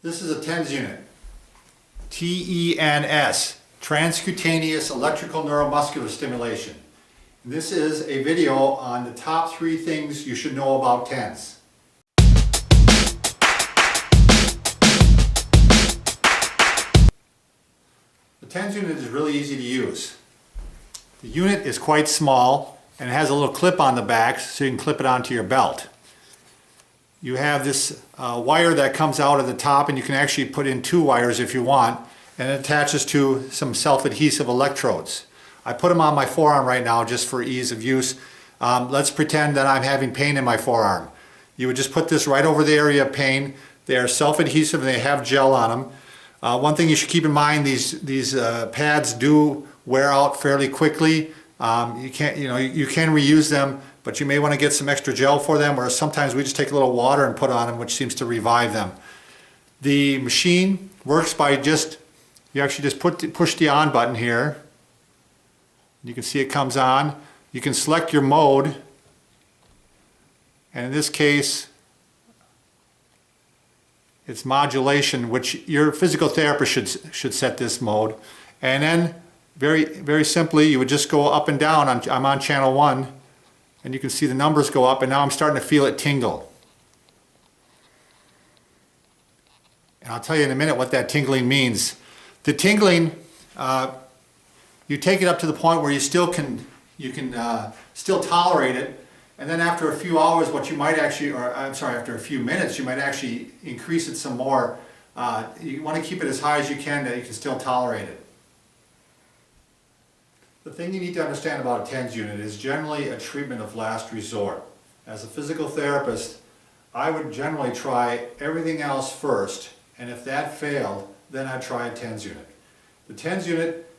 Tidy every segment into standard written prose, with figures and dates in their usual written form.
This is a TENS unit. T.E.N.S, transcutaneous electrical neuromuscular stimulation. This is a video on the top 3 things you should know about TENS. The TENS unit is really easy to use. The unit is quite small and it has a little clip on the back so you can clip it onto your belt. You have this wire that comes out of the top, and you can actually put in 2 wires if you want, and it attaches to some self-adhesive electrodes. I put them on my forearm right now just for ease of use. Let's pretend that I'm having pain in my forearm. You would just put this right over the area of pain. They are self-adhesive and they have gel on them. One thing you should keep in mind, these pads do wear out fairly quickly. You can reuse them, but you may want to get some extra gel for them, or sometimes we just take a little water and put on them, which seems to revive them. The machine works by you actually just push the on button here. You can see it comes on. You can select your mode, and in this case it's modulation, which your physical therapist should set this mode. And then very simply you would just go up and down. I'm on channel 1, and you can see the numbers go up, and now I'm starting to feel it tingle. And I'll tell you in a minute what that tingling means. The tingling, you take it up to the point where you can still tolerate it, and then after a few hours, after a few minutes, you might actually increase it some more. You want to keep it as high as you can that you can still tolerate it. The thing you need to understand about a TENS unit is generally a treatment of last resort. As a physical therapist, I would generally try everything else first, and if that failed, then I'd try a TENS unit. The TENS unit,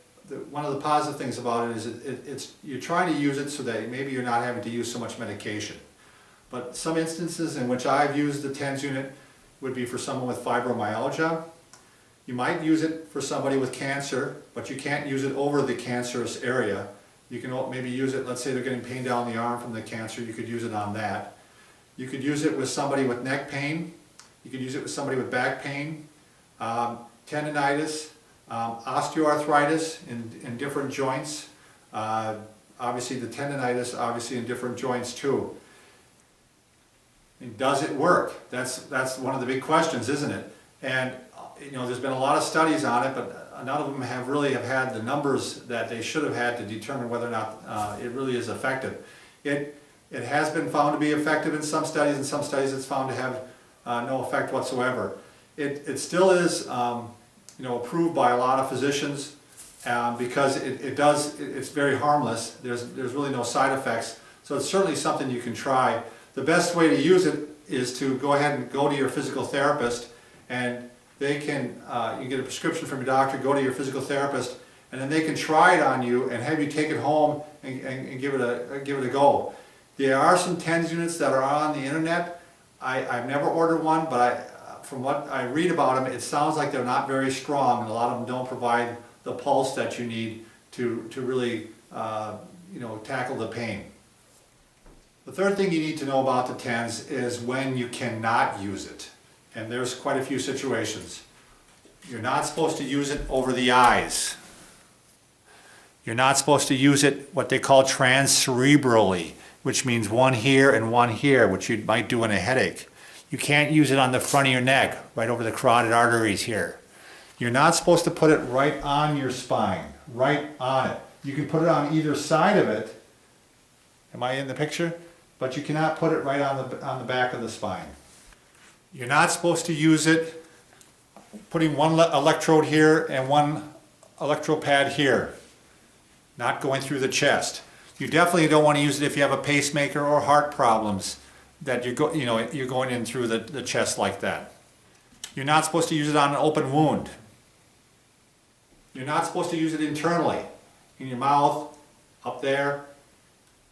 one of the positive things about it is you're trying to use it so that maybe you're not having to use so much medication. But some instances in which I've used the TENS unit would be for someone with fibromyalgia. You might use it for somebody with cancer, but you can't use it over the cancerous area. You can maybe use it, let's say they're getting pain down the arm from the cancer, you could use it on that. You could use it with somebody with neck pain. You could use it with somebody with back pain, tendinitis, osteoarthritis in different joints. Obviously the tendinitis, obviously in different joints too. And does it work? That's one of the big questions, isn't it? And there's been a lot of studies on it, but none of them have had the numbers that they should have had to determine whether or not it really is effective. It has been found to be effective in some studies. In some studies it's found to have no effect whatsoever. It still is approved by a lot of physicians because it's very harmless. There's really no side effects, so it's certainly something you can try. The best way to use it is to go ahead and go to your physical therapist, and they can you get a prescription from your doctor, go to your physical therapist, and then they can try it on you and have you take it home and give it a go. There are some TENS units that are on the internet. I've never ordered one, but from what I read about them, it sounds like they're not very strong, and a lot of them don't provide the pulse that you need to really tackle the pain. The third thing you need to know about the TENS is when you cannot use it. And there's quite a few situations. You're not supposed to use it over the eyes. You're not supposed to use it what they call transcerebrally, which means one here and one here, which you might do in a headache. You can't use it on the front of your neck, right over the carotid arteries here. You're not supposed to put it right on your spine, right on it. You can put it on either side of it. Am I in the picture? But you cannot put it right on the back of the spine. You're not supposed to use it putting one electrode here and one electrode pad here, not going through the chest. You definitely don't want to use it if you have a pacemaker or heart problems that you're going in through the chest like that. You're not supposed to use it on an open wound. You're not supposed to use it internally, in your mouth, up there.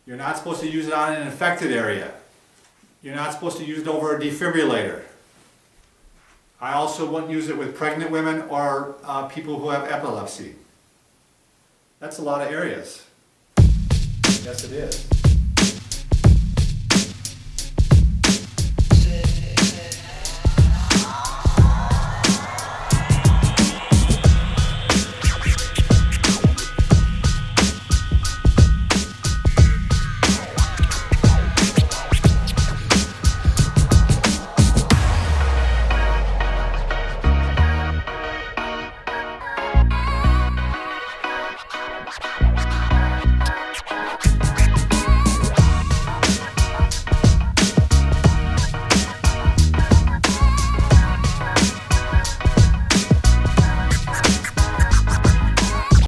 You're not supposed to use it on an infected area. You're not supposed to use it over a defibrillator. I also wouldn't use it with pregnant women or people who have epilepsy. That's a lot of areas. Yes, it is.